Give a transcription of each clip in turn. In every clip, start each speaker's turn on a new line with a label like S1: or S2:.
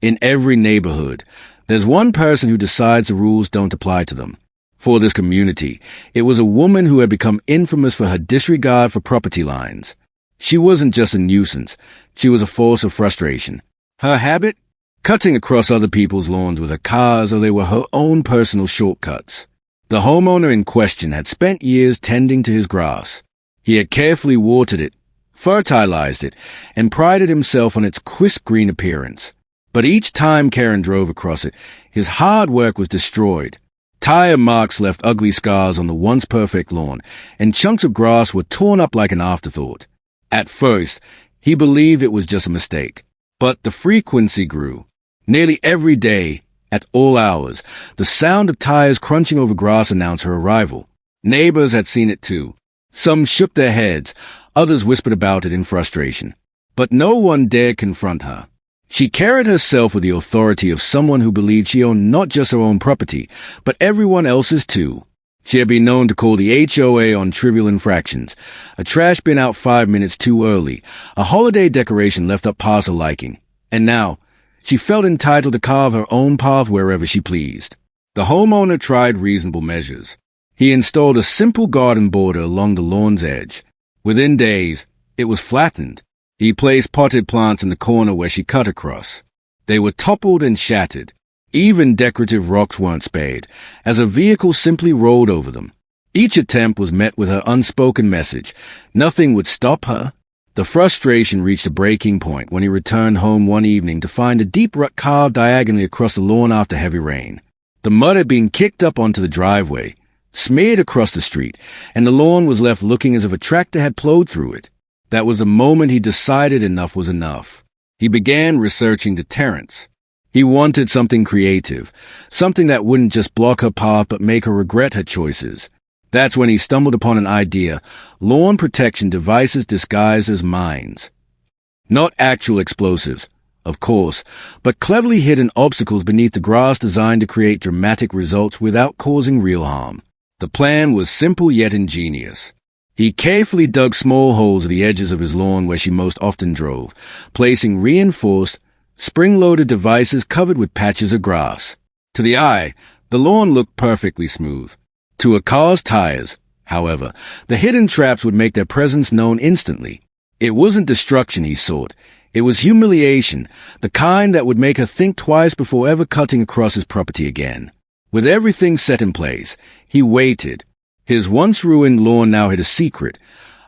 S1: In every neighborhood, there's one person who decides the rules don't apply to them. For this community, it was a woman who had become infamous for her disregard for property lines. She wasn't just a nuisance, she was a force of frustration. Her habit? Cutting across other people's lawns with her car as though they were her own personal shortcuts. The homeowner in question had spent years tending to his grass. He had carefully watered it, fertilized it, and prided himself on its crisp green appearance. But each time Karen drove across it, his hard work was destroyed. Tire marks left ugly scars on the once perfect lawn, and chunks of grass were torn up like an afterthought. At first, he believed it was just a mistake. But the frequency grew. Nearly every day, at all hours, the sound of tires crunching over grass announced her arrival. Neighbors had seen it too. Some shook their heads, others whispered about it in frustration. But no one dared confront her. She carried herself with the authority of someone who believed she owned not just her own property, but everyone else's too. She had been known to call the HOA on trivial infractions, a trash bin out 5 minutes too early, a holiday decoration left up past her liking. And now, she felt entitled to carve her own path wherever she pleased. The homeowner tried reasonable measures. He installed a simple garden border along the lawn's edge. Within days, it was flattened. He placed potted plants in the corner where she cut across. They were toppled and shattered. Even decorative rocks weren't spared, as a vehicle simply rolled over them. Each attempt was met with her unspoken message. Nothing would stop her. The frustration reached a breaking point when he returned home one evening to find a deep rut carved diagonally across the lawn after heavy rain. The mud had been kicked up onto the driveway, smeared across the street, and the lawn was left looking as if a tractor had plowed through it. That was the moment he decided enough was enough. He began researching deterrents. He wanted something creative, something that wouldn't just block her path but make her regret her choices. That's when he stumbled upon an idea: lawn protection devices disguised as mines. Not actual explosives, of course, but cleverly hidden obstacles beneath the grass designed to create dramatic results without causing real harm. The plan was simple yet ingenious. He carefully dug small holes at the edges of his lawn where she most often drove, placing reinforced, spring-loaded devices covered with patches of grass. To the eye, the lawn looked perfectly smooth. To a car's tires, however, the hidden traps would make their presence known instantly. It wasn't destruction he sought. It was humiliation, the kind that would make her think twice before ever cutting across his property again. With everything set in place, he waited. His once ruined lawn now hid a secret,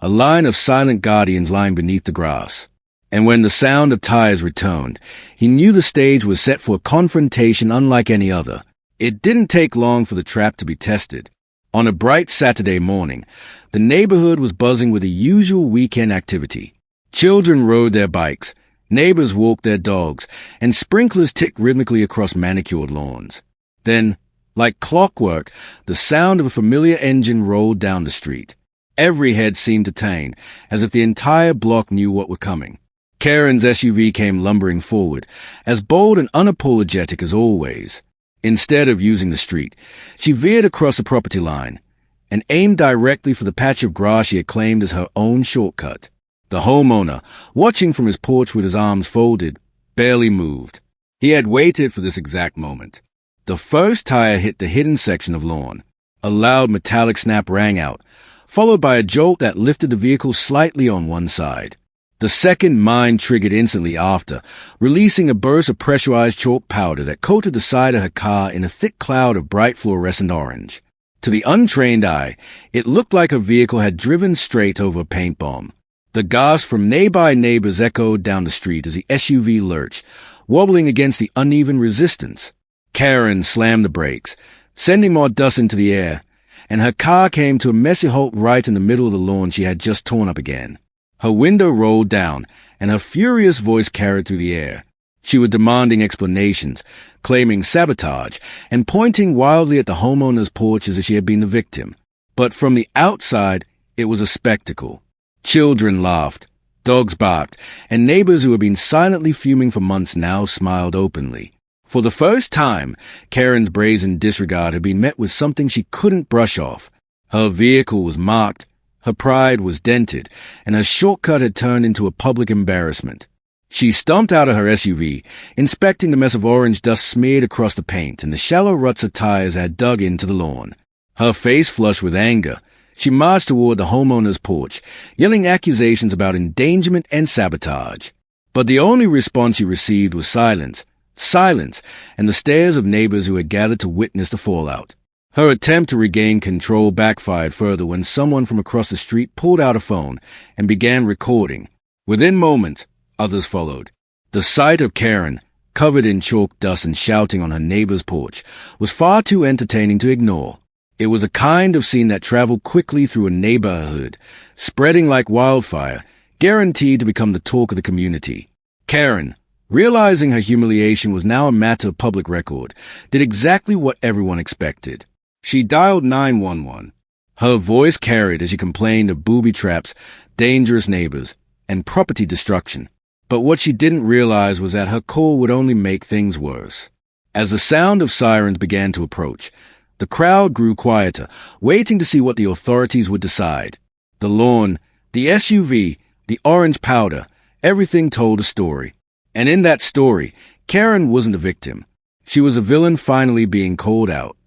S1: a line of silent guardians lying beneath the grass. And when the sound of tires returned, he knew the stage was set for a confrontation unlike any other. It didn't take long for the trap to be tested. On a bright Saturday morning, the neighborhood was buzzing with the usual weekend activity. Children rode their bikes, neighbors walked their dogs, and sprinklers ticked rhythmically across manicured lawns. Then, like clockwork, the sound of a familiar engine rolled down the street. Every head seemed to tang, as if the entire block knew what was coming. Karen's SUV came lumbering forward, as bold and unapologetic as always. Instead of using the street, she veered across the property line and aimed directly for the patch of grass she had claimed as her own shortcut. The homeowner, watching from his porch with his arms folded, barely moved. He had waited for this exact moment. The first tire hit the hidden section of lawn. A loud metallic snap rang out, followed by a jolt that lifted the vehicle slightly on one side. The second mine triggered instantly after, releasing a burst of pressurized chalk powder that coated the side of her car in a thick cloud of bright fluorescent orange. To the untrained eye, it looked like her vehicle had driven straight over a paint bomb. The gasp from nearby neighbors echoed down the street as the SUV lurched, wobbling against the uneven resistance. Karen slammed the brakes, sending more dust into the air, and her car came to a messy halt right in the middle of the lawn she had just torn up again. Her window rolled down, and her furious voice carried through the air. She was demanding explanations, claiming sabotage, and pointing wildly at the homeowner's porch as if she had been the victim. But from the outside, it was a spectacle. Children laughed, dogs barked, and neighbors who had been silently fuming for months now smiled openly. For the first time, Karen's brazen disregard had been met with something she couldn't brush off. Her vehicle was marked, her pride was dented, and her shortcut had turned into a public embarrassment. She stomped out of her SUV, inspecting the mess of orange dust smeared across the paint and the shallow ruts her tires had dug into the lawn. Her face flushed with anger, she marched toward the homeowner's porch, yelling accusations about endangerment and sabotage. But the only response she received was silence, and the stares of neighbors who had gathered to witness the fallout. Her attempt to regain control backfired further when someone from across the street pulled out a phone and began recording. Within moments, others followed. The sight of Karen, covered in chalk dust and shouting on her neighbor's porch, was far too entertaining to ignore. It was a kind of scene that traveled quickly through a neighborhood, spreading like wildfire, guaranteed to become the talk of the community. Karen, realizing her humiliation was now a matter of public record, did exactly what everyone expected. She dialed 911. Her voice carried as she complained of booby traps, dangerous neighbors, and property destruction. But what she didn't realize was that her call would only make things worse. As the sound of sirens began to approach, the crowd grew quieter, waiting to see what the authorities would decide. The lawn, the SUV, the orange powder, everything told a story. And in that story, Karen wasn't a victim. She was a villain finally being called out.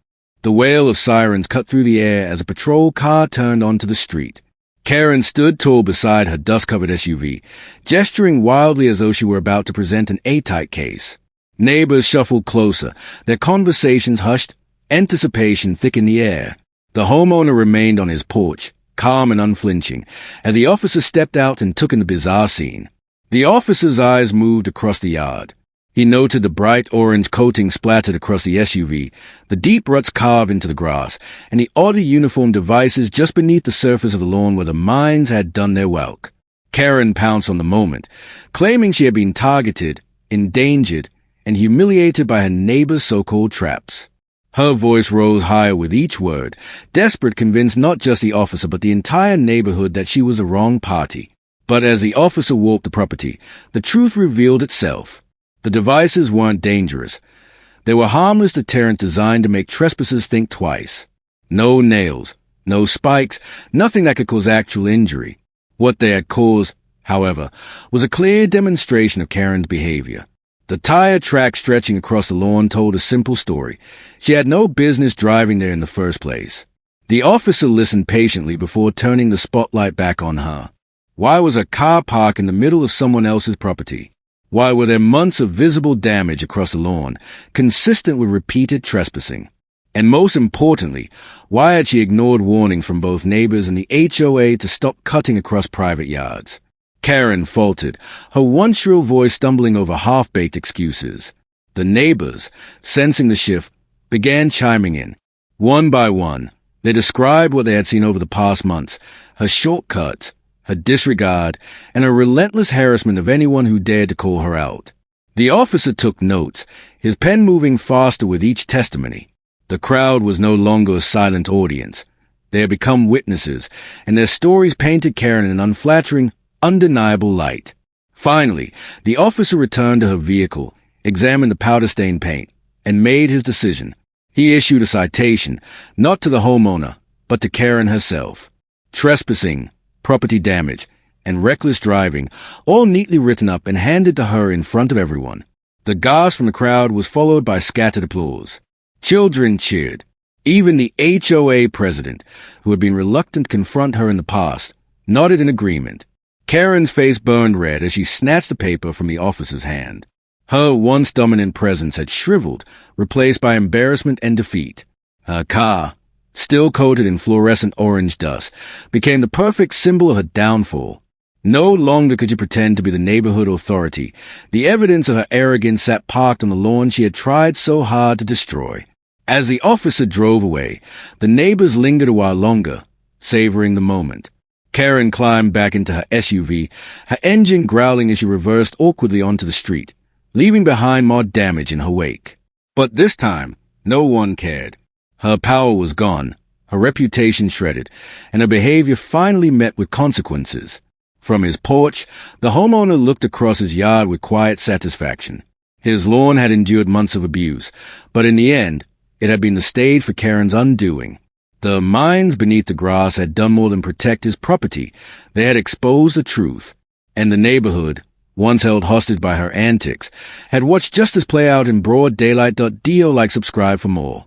S1: The wail of sirens cut through the air as a patrol car turned onto the street. Karen stood tall beside her dust-covered SUV, gesturing wildly as though she were about to present an A-type case. Neighbors shuffled closer, their conversations hushed, anticipation thick in the air. The homeowner remained on his porch, calm and unflinching, as the officer stepped out and took in the bizarre scene. The officer's eyes moved across the yard. He noted the bright orange coating splattered across the SUV, the deep ruts carved into the grass, and the oddly uniformed devices just beneath the surface of the lawn where the mines had done their work. Karen pounced on the moment, claiming she had been targeted, endangered, and humiliated by her neighbor's so-called traps. Her voice rose higher with each word, desperate, convinced not just the officer but the entire neighborhood that she was the wrong party. But as the officer walked the property, the truth revealed itself. The devices weren't dangerous. They were harmless deterrents designed to make trespassers think twice. No nails, no spikes, nothing that could cause actual injury. What they had caused, however, was a clear demonstration of Karen's behavior. The tire track stretching across the lawn told a simple story. She had no business driving there in the first place. The officer listened patiently before turning the spotlight back on her. Why was a car parked in the middle of someone else's property? Why were there months of visible damage across the lawn, consistent with repeated trespassing? And most importantly, why had she ignored warnings from both neighbors and the HOA to stop cutting across private yards? Karen faltered, her once shrill voice stumbling over half-baked excuses. The neighbors, sensing the shift, began chiming in. One by one, they described what they had seen over the past months, her shortcuts, her disregard, and her relentless harassment of anyone who dared to call her out. The officer took notes, his pen moving faster with each testimony. The crowd was no longer a silent audience. They had become witnesses, and their stories painted Karen in an unflattering, undeniable light. Finally, the officer returned to her vehicle, examined the powder-stained paint, and made his decision. He issued a citation, not to the homeowner, but to Karen herself. Trespassing, property damage, and reckless driving, all neatly written up and handed to her in front of everyone. The gasp from the crowd was followed by scattered applause. Children cheered. Even the HOA president, who had been reluctant to confront her in the past, nodded in agreement. Karen's face burned red as she snatched the paper from the officer's hand. Her once dominant presence had shriveled, replaced by embarrassment and defeat. Her car, still coated in fluorescent orange dust, became the perfect symbol of her downfall. No longer could she pretend to be the neighborhood authority. The evidence of her arrogance sat parked on the lawn she had tried so hard to destroy. As the officer drove away, the neighbors lingered a while longer, savoring the moment. Karen climbed back into her SUV, her engine growling as she reversed awkwardly onto the street, leaving behind more damage in her wake. But this time, no one cared. Her power was gone, her reputation shredded, and her behavior finally met with consequences. From his porch, the homeowner looked across his yard with quiet satisfaction. His lawn had endured months of abuse, but in the end, it had been the stage for Karen's undoing. The mines beneath the grass had done more than protect his property. They had exposed the truth, and the neighborhood, once held hostage by her antics, had watched justice play out in broad daylight. Do like subscribe for more.